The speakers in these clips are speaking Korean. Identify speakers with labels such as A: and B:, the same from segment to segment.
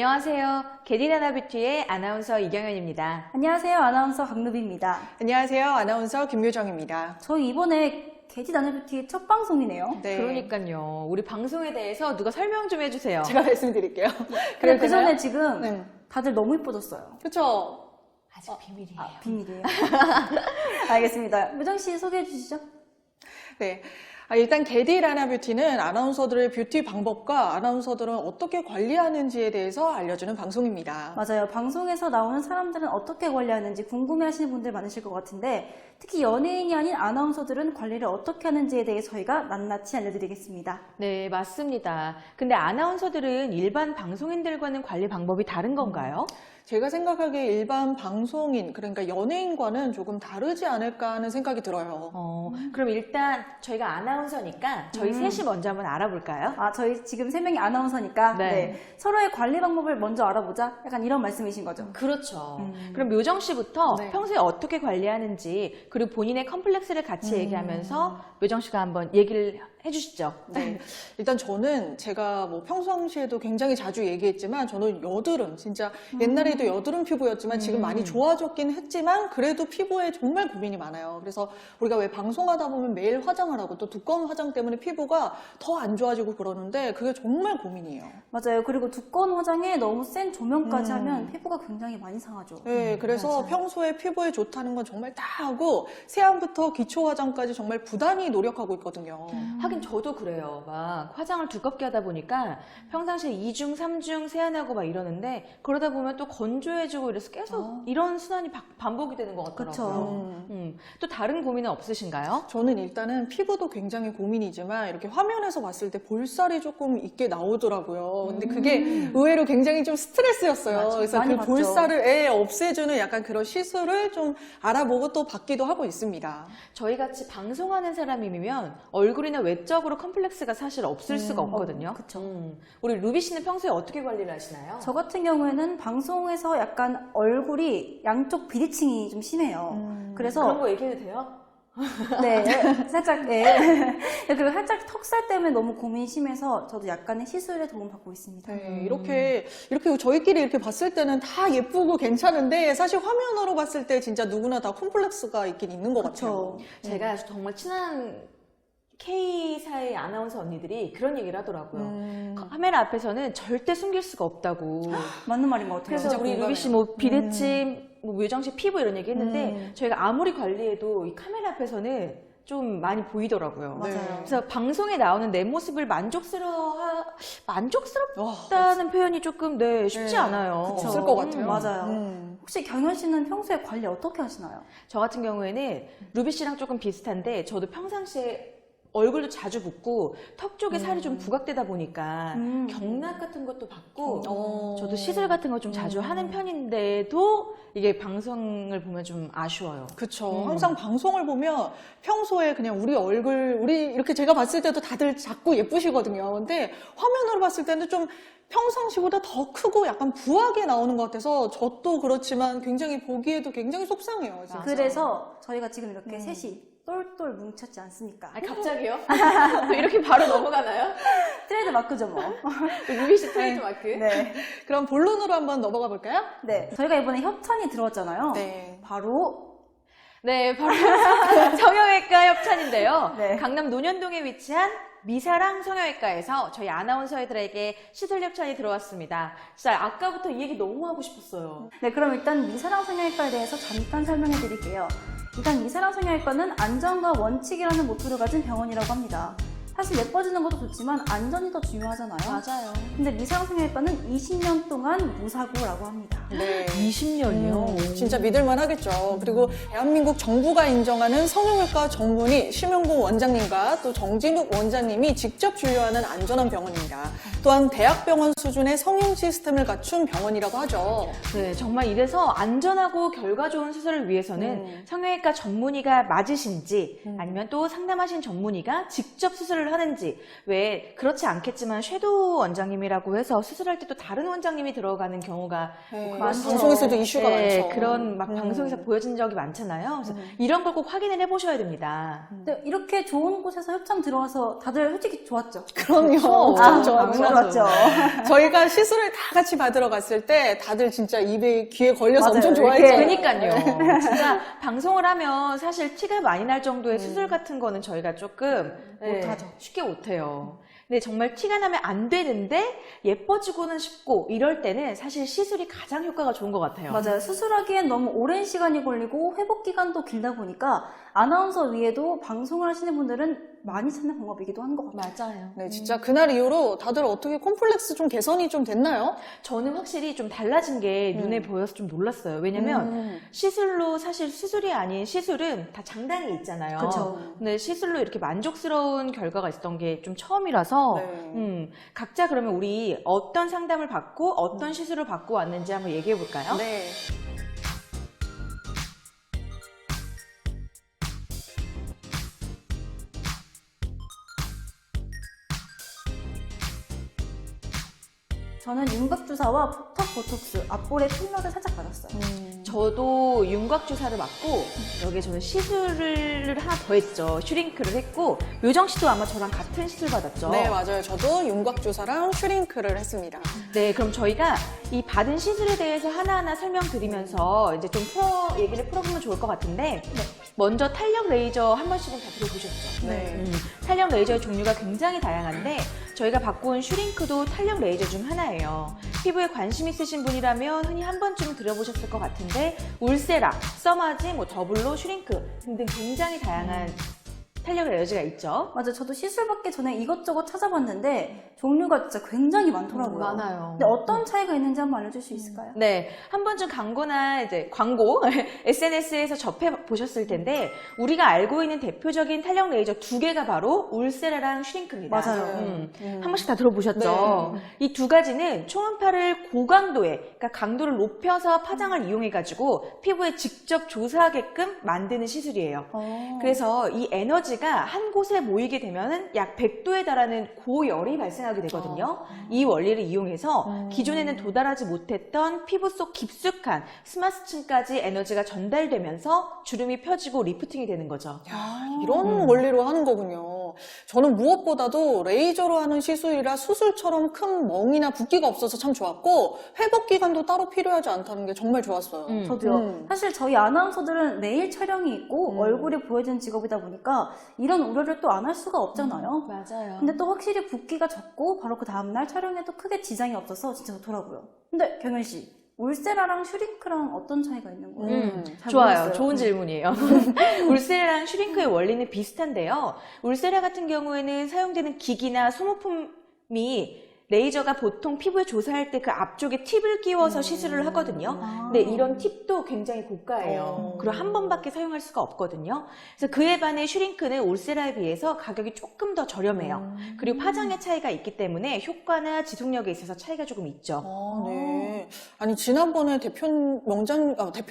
A: 안녕하세요. 게디나나뷰티의 아나운서 이경현입니다.
B: 안녕하세요. 아나운서 강루비입니다.
C: 안녕하세요. 아나운서 김유정입니다.
B: 저희 이번에 게디나나뷰티 첫 방송이네요.
C: 네.
A: 그러니까요. 우리 방송에 대해서 누가 설명 좀 해주세요.
C: 제가 말씀드릴게요.
B: 근데 그 전에 지금
C: 네.
B: 다들 너무 이뻐졌어요.
C: 그쵸?
A: 아직 비밀이에요.
B: 비밀이에요. 알겠습니다. 유정 씨 소개해 주시죠.
C: 네. 일단 게디라나뷰티는 아나운서들의 뷰티 방법과 아나운서들은 어떻게 관리하는지에 대해서 알려주는 방송입니다.
B: 맞아요. 방송에서 나오는 사람들은 어떻게 관리하는지 궁금해하시는 분들 많으실 것 같은데 특히 연예인이 아닌 아나운서들은 관리를 어떻게 하는지에 대해 저희가 낱낱이 알려드리겠습니다.
A: 네, 맞습니다. 근데 아나운서들은 일반 방송인들과는 관리 방법이 다른 건가요?
C: 제가 생각하기에 일반 방송인, 그러니까 연예인과는 조금 다르지 않을까 하는 생각이 들어요.
A: 그럼 일단 저희가 아나운서니까 저희 셋이 먼저 한번 알아볼까요?
B: 저희 지금 3명이 아나운서니까
A: 네.
B: 서로의 관리 방법을 먼저 알아보자. 약간 이런 말씀이신 거죠.
A: 그렇죠. 그럼 묘정 씨부터
C: 네.
A: 평소에 어떻게 관리하는지 그리고 본인의 컴플렉스를 같이 얘기하면서 묘정 씨가 한번 얘기를 해주시죠.
C: 네. 일단 저는 제가 뭐 평상시에도 굉장히 자주 얘기했지만 저는 여드름, 진짜 옛날에도 여드름 피부였지만 지금 많이 좋아졌긴 했지만 그래도 피부에 정말 고민이 많아요. 그래서 우리가 왜 방송하다 보면 매일 화장을 하고 또 두꺼운 화장 때문에 피부가 더 안 좋아지고 그러는데 그게 정말 고민이에요.
B: 맞아요. 그리고 두꺼운 화장에 너무 센 조명까지 하면 피부가 굉장히 많이 상하죠.
C: 네, 그래서
B: 맞아요.
C: 평소에 피부에 좋다는 건 정말 다 하고 세안부터 기초 화장까지 정말 부단히 노력하고 있거든요.
A: 하긴 저도 그래요. 막 화장을 두껍게 하다 보니까 평상시에 2중, 3중 세안하고 막 이러는데 그러다 보면 또 건조해지고 이래서 계속 이런 순환이 반복이 되는 것 같더라고요. 또 다른 고민은 없으신가요?
C: 저는 일단은 피부도 굉장히 고민이지만 이렇게 화면에서 봤을 때 볼살이 조금 있게 나오더라고요. 근데 그게 의외로 굉장히 좀 스트레스였어요.
B: 맞아.
C: 그래서
B: 많이
C: 그
B: 봤죠.
C: 볼살을 없애주는 약간 그런 시술을 좀 알아보고 또 받기도 하고 있습니다.
A: 저희 같이 방송하는 사람이면 얼굴이나 외적으로 컴플렉스가 사실 없을 수가 없거든요.
B: 그쵸.
A: 우리 루비 씨는 평소에 어떻게 관리를 하시나요?
B: 저 같은 경우에는 방송에서 약간 얼굴이 양쪽 비대칭이 좀 심해요. 그래서
A: 그런 거 얘기해도 돼요?
B: 네, 살짝 그리고 살짝 턱살 때문에 너무 고민이 심해서 저도 약간의 시술에 도움 받고 있습니다.
C: 네, 이렇게 저희끼리 이렇게 봤을 때는 다 예쁘고 괜찮은데 사실 화면으로 봤을 때 진짜 누구나 다 콤플렉스가 있긴 있는 것 같아요.
A: 제가 정말 친한 K사의 아나운서 언니들이 그런 얘기를 하더라고요. 카메라 앞에서는 절대 숨길 수가 없다고.
B: 맞는 말인 것 같아요.
A: 그래서
C: 진짜
A: 우리
C: 공감해요.
A: 루비 씨 뭐 비대칭, 뭐 묘정 씨 피부 이런 얘기 했는데 저희가 아무리 관리해도 이 카메라 앞에서는 좀 많이 보이더라고요.
B: 맞아요.
A: 그래서 방송에 나오는 내 모습을 만족스럽다는 표현이 조금 쉽지 않아요.
B: 그쵸.
C: 없을 것 같아요.
B: 맞아요. 혹시 경현 씨는 평소에 관리 어떻게 하시나요?
A: 저 같은 경우에는 루비 씨랑 조금 비슷한데 저도 평상시에 얼굴도 자주 붓고 턱 쪽에 살이 좀 부각되다 보니까 경락 같은 것도 받고 저도 시술 같은 거 좀 자주 하는 편인데도 이게 방송을 보면 좀 아쉬워요.
C: 그쵸. 항상 방송을 보면 평소에 그냥 우리 얼굴, 이렇게 제가 봤을 때도 다들 작고 예쁘시거든요. 근데 화면으로 봤을 때는 좀 평상시보다 더 크고 약간 부하게 나오는 것 같아서 저도 그렇지만 굉장히 보기에도 굉장히 속상해요. 진짜.
B: 그래서 저희가 지금 이렇게 셋이 똘똘 뭉쳤지 않습니까?
A: 갑자기요? 이렇게 바로 넘어가나요?
B: 트레이드 마크죠 뭐.
A: 루비 씨 트레이드 마크?
B: 네.
C: 그럼 본론으로 한번 넘어가 볼까요?
B: 네. 저희가 이번에 협찬이 들어왔잖아요.
C: 네.
B: 바로
A: 네, 바로 성형외과 협찬인데요.
B: 네.
A: 강남 논현동에 위치한 미사랑 성형외과에서 저희 아나운서들에게 시술 협찬이 들어왔습니다. 진짜 아까부터 이 얘기 너무 하고 싶었어요.
B: 네, 그럼 일단 미사랑 성형외과에 대해서 잠깐 설명해 드릴게요. 일단 미사랑 성형외과는 안전과 원칙이라는 모토를 가진 병원이라고 합니다. 사실 예뻐지는 것도 좋지만 안전이 더 중요하잖아요.
A: 맞아요.
B: 근데 미사랑 성형외과는 20년 동안 무사고라고 합니다.
C: 네.
A: 20년이요?
C: 진짜 믿을만 하겠죠. 그리고 대한민국 정부가 인정하는 성형외과 전문의 심영구 원장님과 또 정진욱 원장님이 직접 진료하는 안전한 병원입니다. 또한 대학병원 수준의 성형 시스템을 갖춘 병원이라고 하죠.
A: 네, 정말 이래서 안전하고 결과 좋은 수술을 위해서는 성형외과 전문의가 맞으신지 아니면 또 상담하신 전문의가 직접 수술을 시술을 하는지, 왜 그렇지 않겠지만 섀도우 원장님이라고 해서 수술할 때 또 다른 원장님이 들어가는 경우가
C: 네,
B: 많죠.
C: 방송에서도 이슈가
A: 네,
C: 많죠.
A: 그런 막 방송에서 보여진 적이 많잖아요. 그래서 이런 걸 꼭 확인을 해보셔야 됩니다.
B: 근데 이렇게 좋은 곳에서 협찬 들어와서 다들 솔직히 좋았죠.
C: 그럼요.
A: 아,
C: 엄청
B: 너무
C: 좋았죠.
B: 좋았죠.
C: 저희가 시술을 다 같이 받으러 갔을 때 다들 진짜 입에 귀에 걸려서
B: 맞아요.
C: 엄청
B: 이렇게
C: 좋아했잖아요.
A: 그러니까요. 진짜 방송을 하면 사실 티가 많이 날 정도의 수술 같은 거는 저희가 조금
B: 못하죠.
A: 쉽게 못해요. 근데 정말 티가 나면 안 되는데 예뻐지고는 싶고 이럴 때는 사실 시술이 가장 효과가 좋은 것 같아요.
B: 맞아요. 수술하기엔 너무 오랜 시간이 걸리고 회복 기간도 길다 보니까 아나운서 위에도 방송을 하시는 분들은 많이 찾는 방법이기도 한 것 같아요.
A: 맞아요.
C: 네, 진짜 그날 이후로 다들 어떻게 콤플렉스 좀 개선이 좀 됐나요?
A: 저는 확실히 좀 달라진 게 눈에 보여서 좀 놀랐어요. 왜냐면 시술로 사실 수술이 아닌 시술은 다 장단이 있잖아요.
B: 그쵸.
A: 근데 시술로 이렇게 만족스러운 결과가 있었던 게 좀 처음이라서
C: 네.
A: 각자 그러면 우리 어떤 상담을 받고 어떤 시술을 받고 왔는지 한번 얘기해 볼까요?
C: 네.
B: 저는 윤곽주사와 턱 보톡스, 앞볼에 필러를 살짝 받았어요.
A: 저도 윤곽 주사를 맞고 여기 저는 시술을 하나 더 했죠. 슈링크를 했고 요정 씨도 아마 저랑 같은 시술 받았죠.
C: 네, 맞아요. 저도 윤곽주사랑 슈링크를 했습니다.
A: 네, 그럼 저희가 이 받은 시술에 대해서 하나하나 설명드리면서 이제 좀 얘기를 풀어보면 좋을 것 같은데 먼저 탄력 레이저 한 번씩은 다 들어보셨죠?
C: 네.
A: 탄력 레이저의 종류가 굉장히 다양한데 저희가 받고 온 슈링크도 탄력 레이저 중 하나예요. 피부에 관심 있으신 분이라면 흔히 한 번쯤은 들어보셨을 것 같은데 울세라, 써마지, 더블로, 슈링크 등등 굉장히 다양한 탄력 레이저가 있죠.
B: 맞아요. 저도 시술 받기 전에 이것저것 찾아봤는데 종류가 진짜 굉장히 많더라고요.
A: 많아요.
B: 근데 어떤 차이가 있는지 한번 알려줄 수 있을까요?
A: 네, 한 번쯤 광고나 이제 광고 SNS에서 접해 보셨을 텐데 우리가 알고 있는 대표적인 탄력 레이저 두 개가 바로 울세라랑 슈링크입니다.
B: 맞아요.
A: 한 번씩 다 들어보셨죠? 이 두 가지는 초음파를 고강도에, 그러니까 강도를 높여서 파장을 이용해가지고 피부에 직접 조사하게끔 만드는 시술이에요. 그래서 이 에너지가 한 곳에 모이게 되면은 약 100도에 달하는 고열이 발생하게 되거든요. 이 원리를 이용해서 기존에는 도달하지 못했던 피부 속 깊숙한 스마스층까지 에너지가 전달되면서 주름이 펴지고 리프팅이 되는 거죠.
C: 이런 원리로 하는 거군요. 저는 무엇보다도 레이저로 하는 시술이라 수술처럼 큰 멍이나 붓기가 없어서 참 좋았고 회복 기간도 따로 필요하지 않다는 게 정말 좋았어요.
B: 저도요. 사실 저희 아나운서들은 내일 촬영이 있고 얼굴이 보여지는 직업이다 보니까 이런 우려를 또 안 할 수가 없잖아요.
A: 맞아요.
B: 근데 또 확실히 붓기가 적고 바로 그 다음날 촬영에도 크게 지장이 없어서 진짜 좋더라고요. 근데 경현 씨, 울세라랑 슈링크랑 어떤 차이가 있는 거예요? 잘
A: 좋아요.
B: 모르겠어요.
A: 좋은 질문이에요. 울세라랑 슈링크의 원리는 비슷한데요. 울세라 같은 경우에는 사용되는 기기나 소모품이 레이저가 보통 피부에 조사할 때 그 앞쪽에 팁을 끼워서 시술을 하거든요. 근데 이런 팁도 굉장히 고가예요. 그리고 한 번밖에 사용할 수가 없거든요. 그래서 그에 반해 슈링크는 울세라에 비해서 가격이 조금 더 저렴해요. 그리고 파장의 차이가 있기 때문에 효과나 지속력에 있어서 차이가 조금 있죠.
C: 네. 아니, 지난번에 대표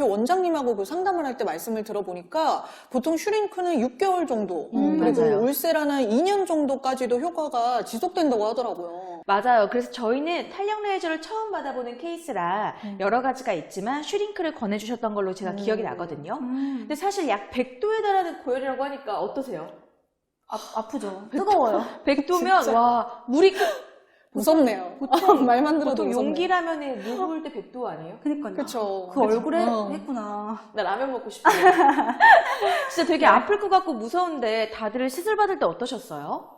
C: 원장님하고 그 상담을 할 때 말씀을 들어보니까 보통 슈링크는 6개월 정도, 그리고
A: 맞아요.
C: 울세라는 2년 정도까지도 효과가 지속된다고 하더라고요.
A: 맞아요. 그래서 저희는 탄력 레이저를 처음 받아보는 케이스라 여러 가지가 있지만 슈링크를 권해주셨던 걸로 제가 기억이 나거든요. 근데 사실 약 100도에 달하는 고열이라고 하니까 어떠세요?
B: 아프죠. 뜨거워요.
A: 100도면
C: 진짜.
A: 와 물이
C: 무섭네요. 말만 들어도
A: 보통
C: 무섭네요.
A: 용기라면에 물 부을 때 100도 아니에요?
B: 그니까요.
C: 그쵸.
B: 그 얼굴에
C: 어.
B: 했구나.
A: 나 라면 먹고 싶어요. 진짜 되게 아플 것 같고 무서운데 다들 시술 받을 때 어떠셨어요?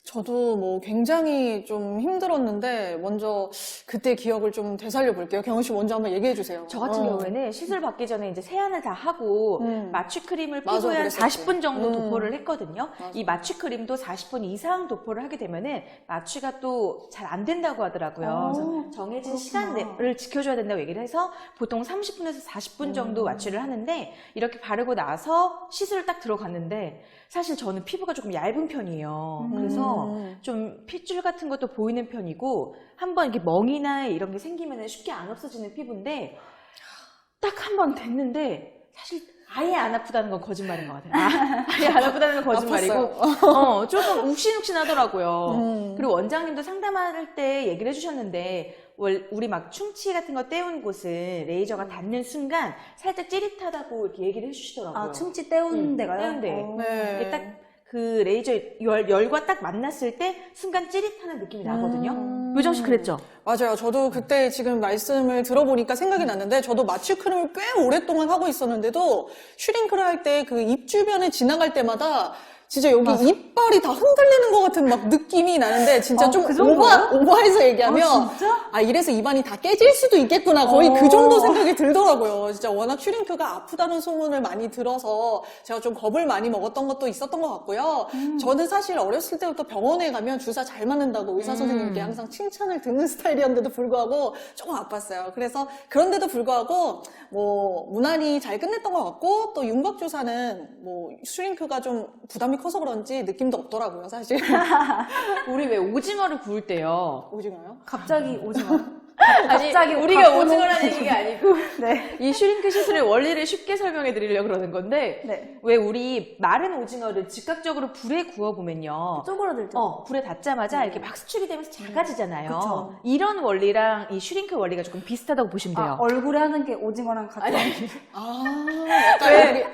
C: 저도 뭐 굉장히 좀 힘들었는데 먼저 그때 기억을 좀 되살려 볼게요. 경은 씨 먼저 한번 얘기해 주세요.
A: 저 같은 경우에는 시술 받기 전에 이제 세안을 다 하고 마취 크림을
C: 맞아,
A: 피부에 한
C: 그랬었지.
A: 40분 정도 도포를 했거든요.
C: 맞아.
A: 이 마취 크림도 40분 이상 도포를 하게 되면은 마취가 또 잘 안 된다고 하더라고요. 그래서 정해진
B: 그렇구나.
A: 시간을 지켜줘야 된다고 얘기를 해서 보통 30분에서 40분 정도 마취를 하는데 이렇게 바르고 나서 시술을 딱 들어갔는데 사실 저는 피부가 조금 얇은 편이에요. 그래서 좀 핏줄 같은 것도 보이는 편이고 한번 이렇게 멍이나 이런 게 생기면 쉽게 안 없어지는 피부인데 딱 한 번 됐는데 사실 아예 안 아프다는 건 거짓말인 것 같아요. 아예 안 아프다는 건 거짓말이고, 조금 욱신욱신하더라고요. 그리고 원장님도 상담할 때 얘기를 해주셨는데, 우리 막 충치 같은 거 떼운 곳은 레이저가 닿는 순간 살짝 찌릿하다고 이렇게 얘기를 해주시더라고요.
B: 아, 충치 떼운 데가요?
A: 떼운 데.
C: 네.
A: 이게 딱 그 레이저 열과 딱 만났을 때 순간 찌릿하는 느낌이 나거든요. 요정 씨 그랬죠?
C: 맞아요. 저도 그때 지금 말씀을 들어보니까 생각이 났는데, 저도 마취 크림을 꽤 오랫동안 하고 있었는데도 슈링크를 할 때 그 입 주변에 지나갈 때마다 진짜 여기 이빨이 다 흔들리는 것 같은 막 느낌이 나는데, 진짜 좀
B: 그 정도예요?
C: 오버해서 얘기하면,
B: 진짜?
C: 이래서 입안이 다 깨질 수도 있겠구나. 거의 그 정도 생각이 들더라고요. 진짜 워낙 슈링크가 아프다는 소문을 많이 들어서 제가 좀 겁을 많이 먹었던 것도 있었던 것 같고요. 저는 사실 어렸을 때부터 병원에 가면 주사 잘 맞는다고 의사 선생님께 항상 칭찬을 듣는 스타일이었는데도 불구하고 조금 아팠어요. 그래서 그런데도 불구하고 뭐 무난히 잘 끝냈던 것 같고, 또 윤곽 주사는 뭐 슈링크가 좀 부담이 커서 그런지 느낌도 없더라고요, 사실.
A: 우리 왜 오징어를 구울 때요?
C: 오징어요?
B: 갑자기 오징어.
A: 아니,
B: 갑자기
A: 우리가
B: 바꾸는-
A: 오징어라는 얘기가 아니고,
B: 네.
A: 이 슈링크 시술의 원리를 쉽게 설명해 드리려고 그러는 건데,
B: 네.
A: 왜 우리 마른 오징어를 즉각적으로 불에 구워보면요.
B: 쪼그라들죠?
A: 불에 닿자마자 이렇게 막 수축이 되면서 작아지잖아요.
B: 그쵸.
A: 이런 원리랑 이 슈링크 원리가 조금 비슷하다고 보시면 돼요.
B: 얼굴에 하는 게 오징어랑 같은
C: 약간
A: 왜?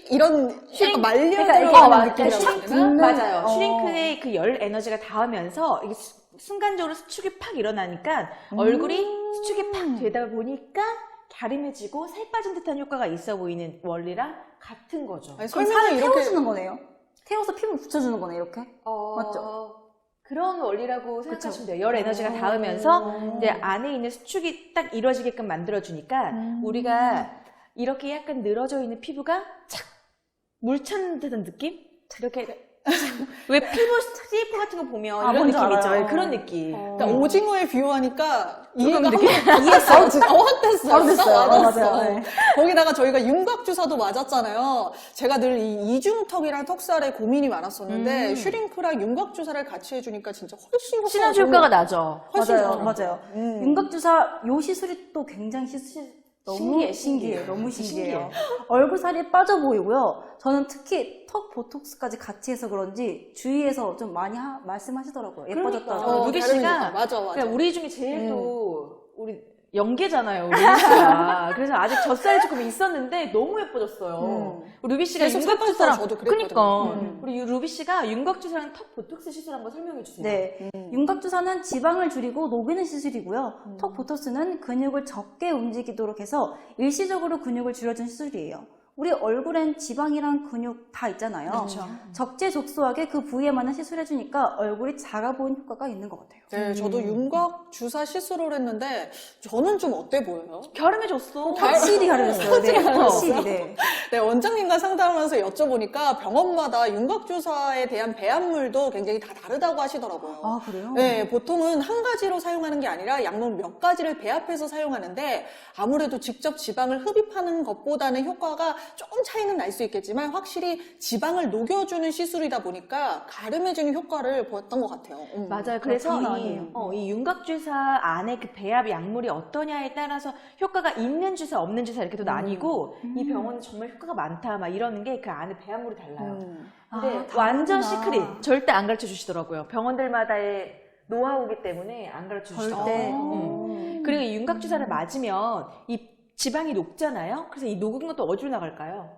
C: 이런
A: 슈링-
C: 약간 말려
A: 그러니까
C: 들어가는
A: 이게
C: 느낌이라고 해야 되나?
A: 맞아요. 슈링크의 그 열 에너지가 닿으면서 이게 순간적으로 수축이 팍 일어나니까 얼굴이 수축이 팍 되다 보니까 갸름해지고 살 빠진 듯한 효과가 있어 보이는 원리랑 같은 거죠.
C: 아니,
B: 그럼
C: 설명을
B: 살을
C: 이렇게
B: 태워주는 거네요? 태워서 피부 붙여주는 거네, 이렇게? 맞죠?
A: 그런 원리라고 생각하시면 돼요. 열 에너지가 닿으면서 이제 안에 있는 수축이 딱 이루어지게끔 만들어주니까 우리가 이렇게 약간 늘어져 있는 피부가 착 물 찾는 듯한 느낌? 이렇게 왜 피부 CF 같은 거 보면 이런
B: 뭔지
A: 느낌 있죠?
B: 알아요.
A: 그런 느낌.
C: 그러니까 오징어에 비유하니까 이해가
A: 느낌?
C: 이해했어. 확 됐어요.
B: 바로 됐어요.
C: 와닿았어.
B: 맞아요. 네.
C: 거기다가 저희가 윤곽 주사도 맞았잖아요. 제가 늘 이 이중턱이랑 턱살에 고민이 많았었는데 슈링크랑 윤곽 주사를 같이 해주니까 진짜 훨씬 효과가
A: 시너지
C: 좋은
A: 효과가 나죠.
C: 훨씬
B: 맞아요,
C: 좋더라고요.
B: 맞아요.
C: 음.
B: 윤곽주사 요 시술이 또 굉장히 너무 신기해요. 너무 신기해요. 얼굴 살이 빠져 보이고요. 저는 특히 턱 보톡스까지 같이 해서 그런지 주위에서 좀 많이 말씀하시더라고요. 예뻐졌다고.
A: 그러니까. 루비 씨가
C: 다르니까. 맞아.
A: 그냥 우리 중에 제일 또 우리 연계잖아요, 우리 루비 씨가. 그래서 아직 젖살이 조금 있었는데 너무 예뻐졌어요. 우리 루비 씨가
C: 계속
A: 윤곽주사랑
C: 저도 그랬거든요.
A: 그러니까 우리 루비 씨가 윤곽주사랑 턱 보톡스 시술 한번 설명해 주세요.
B: 네. 윤곽주사는 지방을 줄이고 녹이는 시술이고요. 턱 보톡스는 근육을 적게 움직이도록 해서 일시적으로 근육을 줄여준 시술이에요. 우리 얼굴엔 지방이랑 근육 다 있잖아요.
A: 그렇죠.
B: 적재적소하게 그 부위에 맞는 시술해주니까 얼굴이 작아 보이는 효과가 있는 것 같아요.
C: 네, 저도 윤곽 주사 시술을 했는데 저는 좀 어때 보여요?
A: 갸름해졌어.
B: 확실히 가려졌어요. 네, 확실히. 네.
C: 네, 원장님과 상담하면서 여쭤보니까 병원마다 윤곽 주사에 대한 배합물도 굉장히 다 다르다고 하시더라고요.
B: 아, 그래요?
C: 네, 보통은 한 가지로 사용하는 게 아니라 약물 몇 가지를 배합해서 사용하는데 아무래도 직접 지방을 흡입하는 것보다는 효과가 조금 차이는 날 수 있겠지만 확실히 지방을 녹여주는 시술이다 보니까 가름해주는 효과를 보였던 것 같아요.
A: 맞아요. 그래서
B: 장난
A: 이,
B: 아니에요.
A: 이 윤곽주사 안에 그 배합 약물이 어떠냐에 따라서 효과가 있는 주사, 없는 주사 이렇게 또 나뉘고 이 병원은 정말 효과가 많다 막 이러는 게 그 안에 배합물이 달라요. 근데
B: 아,
A: 완전
B: 다르구나.
A: 시크릿 절대 안 가르쳐 주시더라고요. 병원들마다의 노하우기 때문에 안 가르쳐 주시더라고요.
B: 절대.
A: 그리고 이 윤곽주사를 맞으면 이 지방이 녹잖아요. 그래서 이 녹은 것도 어디로 나갈까요?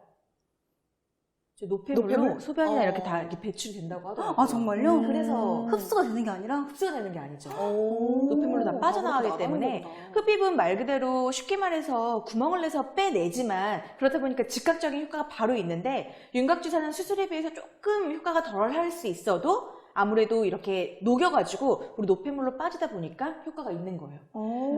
A: 저 노폐물로
C: 노폐물?
A: 소변이나 이렇게 다 이렇게 배출이 된다고 하더라고요.
B: 아, 정말요?
A: 그래서
B: 흡수가 되는 게 아니라?
A: 흡수가 되는 게 아니죠.
C: 오.
A: 노폐물로 다 빠져나가기
C: 나가는
A: 때문에
C: 거구나.
A: 흡입은 말 그대로 쉽게 말해서 구멍을 내서 빼내지만 그렇다 보니까 즉각적인 효과가 바로 있는데 윤곽주사는 수술에 비해서 조금 효과가 덜 할 수 있어도 아무래도 이렇게 녹여가지고 우리 노폐물로 빠지다 보니까 효과가 있는 거예요.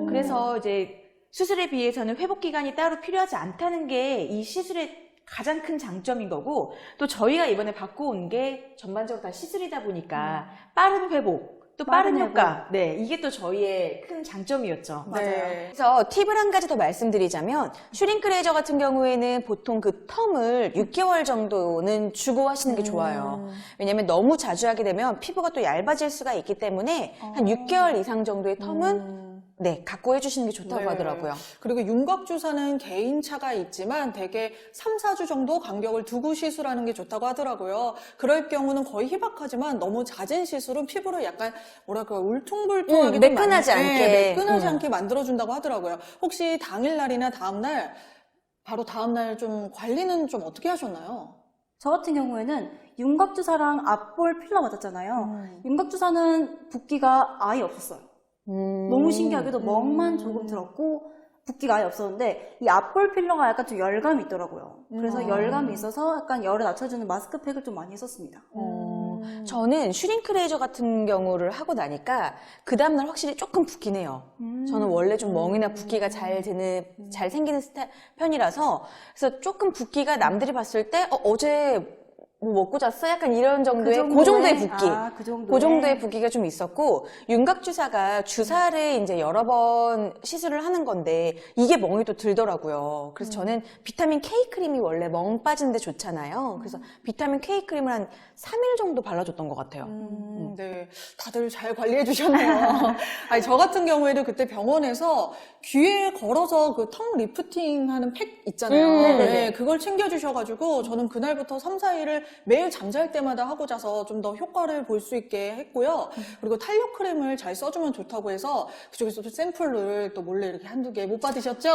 A: 그래서 이제 수술에 비해서는 회복 기간이 따로 필요하지 않다는 게 이 시술의 가장 큰 장점인 거고 또 저희가 이번에 바꿔온 게 전반적으로 다 시술이다 보니까 빠른 회복 또 빠른
B: 빠른
A: 효과 네 이게 또 저희의 큰 장점이었죠.
C: 네.
A: 그래서 팁을 한 가지 더 말씀드리자면 슈링크 레이저 같은 경우에는 보통 그 텀을 6개월 정도는 주고 하시는 게 좋아요. 왜냐면 너무 자주 하게 되면 피부가 또 얇아질 수가 있기 때문에 한 6개월 이상 정도의 텀은 네, 갖고 해주시는 게 좋다고
C: 네.
A: 하더라고요.
C: 그리고 윤곽주사는 개인차가 있지만 대개 3, 4주 정도 간격을 두고 시술하는 게 좋다고 하더라고요. 그럴 경우는 거의 희박하지만 너무 잦은 시술은 피부를 약간 뭐랄까 울퉁불퉁하게
A: 매끈하지 않게.
C: 매끈하지 않게 만들어준다고 하더라고요. 혹시 당일날이나 다음날 바로 다음날 좀 관리는 좀 어떻게 하셨나요?
B: 저 같은 경우에는 윤곽주사랑 앞볼 필러 맞았잖아요. 윤곽주사는 붓기가 아예 없었어요. 너무 신기하게도 멍만 조금 들었고 붓기가 아예 없었는데 이 앞볼 필러가 약간 좀 열감이 있더라고요. 그래서 열감이 있어서 약간 열을 낮춰주는 마스크팩을 좀 많이 했었습니다.
A: 저는 슈링크레이저 같은 경우를 하고 나니까 그 다음날 확실히 조금 붓긴 해요. 저는 원래 좀 멍이나 붓기가 잘 생기는 편이라서 그래서 조금 붓기가 남들이 봤을 때 어제 뭐 먹고 잤어? 약간 이런 정도의 그 정도의 붓기. 그 정도의 붓기가 좀 있었고 윤곽주사가 주사를 이제 여러 번 시술을 하는 건데 이게 멍이 또 들더라고요. 그래서 저는 비타민 K 크림이 원래 멍 빠지는데 좋잖아요. 그래서 비타민 K 크림을 한 3일 정도 발라줬던 것 같아요.
C: 네, 다들 잘 관리해 주셨네요. 아니, 저 같은 경우에도 그때 병원에서 귀에 걸어서 그 턱 리프팅 하는 팩 있잖아요. 네, 그걸 챙겨주셔가지고 저는 그날부터 3, 4일을 매일 잠잘 때마다 하고 자서 좀 더 효과를 볼 수 있게 했고요. 그리고 탄력 크림을 잘 써주면 좋다고 해서 그쪽에서 또 샘플을 또 몰래 이렇게 한두 개 못 받으셨죠?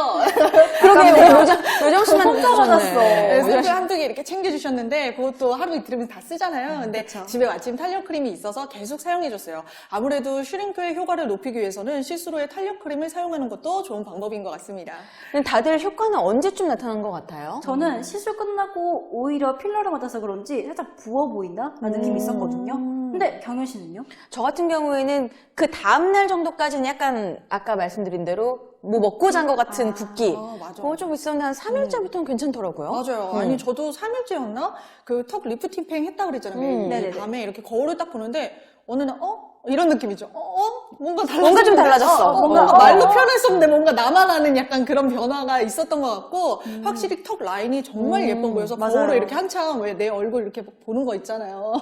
A: 그러게요. 우리 요정 씨만
B: 혼자 받았어.
C: 네, 샘플 한두 개 이렇게 챙겨주셨는데 그것도 하루 이틀이면 다 쓰잖아요. 근데
B: 그쵸.
C: 집에 마침 탄력 크림이 있어서 계속 사용해줬어요. 아무래도 슈링크의 효과를 높이기 위해서는 시술 후에 탄력 크림을 사용하는 것도 좋은 방법인 것 같습니다.
A: 근데 다들 효과는 언제쯤 나타난 것 같아요?
B: 저는 시술 끝나고 오히려 필러를 맞아서 그런지 살짝 부어 보인다? 라는 느낌이 있었거든요. 근데 경현 씨는요?
A: 저 같은 경우에는 그 다음날 정도까지는 약간 아까 말씀드린 대로 뭐 먹고 잔 것 같은 붓기
C: 맞아.
A: 그거 좀 있었는데 한 3일째부터는 괜찮더라고요.
C: 맞아요. 아니 저도 3일째였나? 그 턱 리프팅 팩 했다 그랬잖아요.
B: 네네네.
C: 밤에 이렇게 거울을 딱 보는데 어느 날 이런 느낌이죠. 뭔가 달라졌어.
A: 뭔가 좀 달라졌어.
C: 뭔가 말로 표현할 수 없는데 뭔가 나만 아는 약간 그런 변화가 있었던 것 같고 확실히 턱 라인이 정말 예뻐 보여서
B: 맞아요.
C: 거울을 이렇게 한참 왜 내 얼굴 이렇게 보는 거 있잖아요.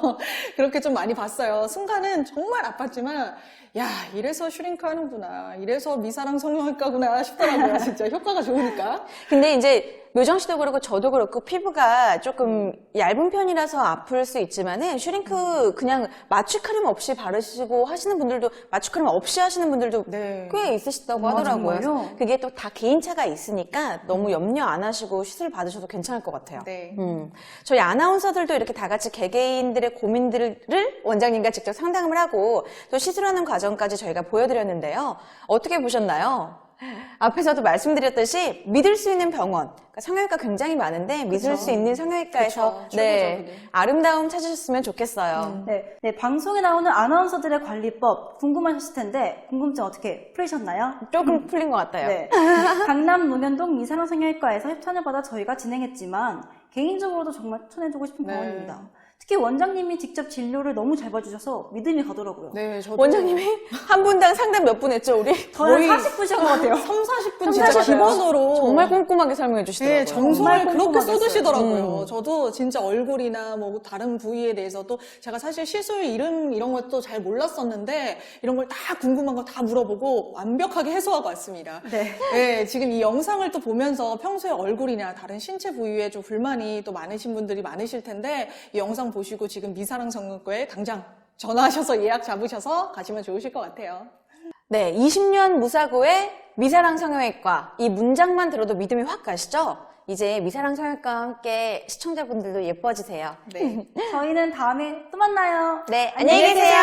C: 그렇게 좀 많이 봤어요. 순간은 정말 아팠지만 야 이래서 슈링크 하는구나. 이래서 미사랑 성형외과구나 싶더라고요. 진짜 효과가 좋으니까.
A: 근데 이제 묘정 씨도 그렇고 저도 그렇고 피부가 조금 얇은 편이라서 아플 수 있지만은 슈링크 그냥 마취크림 없이 바르시고 하시는 분들도 마취크림 없이 하시는 분들도
C: 네.
A: 꽤 있으시다고 하더라고요.
B: 정말요?
A: 그게 또 다 개인차가 있으니까 너무 염려 안 하시고 시술 받으셔도 괜찮을 것 같아요.
C: 네.
A: 저희 아나운서들도 이렇게 다 같이 개개인들의 고민들을 원장님과 직접 상담을 하고 또 시술하는 과정까지 저희가 보여드렸는데요. 어떻게 보셨나요? 앞에서도 말씀드렸듯이 믿을 수 있는 병원, 그러니까 성형외과 굉장히 많은데 믿을 수 있는 성형외과에서
C: 그쵸,
A: 네,
C: 최고죠, 그게.
A: 아름다움 찾으셨으면 좋겠어요.
B: 네, 방송에 나오는 아나운서들의 관리법 궁금하셨을 텐데 궁금증 어떻게 풀리셨나요?
A: 조금 풀린 것 같아요.
B: 네. 강남 문현동 미사랑 성형외과에서 협찬을 받아 저희가 진행했지만 개인적으로도 정말 추천해주고 싶은
C: 네.
B: 병원입니다. 특히 원장님이 직접 진료를 너무 잘 봐주셔서 믿음이 가더라고요.
C: 네, 저도
A: 원장님이 한 분당 상담 몇 분 했죠, 우리?
B: 저희 한 40분이신 것 같아요.
C: 3, 40분
A: 3,
C: 진짜
A: 40분.
C: 기본으로
A: 정말 꼼꼼하게 설명해 주시더라고요.
C: 네, 정성을
B: 정말
C: 그렇게
B: 꼼꼼하게
C: 쏟으시더라고요. 저도 진짜 얼굴이나 뭐 다른 부위에 대해서도 제가 사실 시술 이름 이런 것도 잘 몰랐었는데 이런 걸 다 궁금한 거 다 물어보고 완벽하게 해소하고 왔습니다.
B: 네.
C: 네, 지금 이 영상을 또 보면서 평소에 얼굴이나 다른 신체 부위에 좀 불만이 또 많으신 분들이 많으실 텐데 이 영상 보시고 지금 미사랑 성형외과에 당장 전화하셔서 예약 잡으셔서 가시면 좋으실 것 같아요.
A: 네, 20년 무사고의 미사랑 성형외과. 이 문장만 들어도 믿음이 확 가시죠? 이제 미사랑 성형외과와 함께 시청자분들도 예뻐지세요.
C: 네.
B: 저희는 다음에 또 만나요.
A: 네, 안녕히 계세요.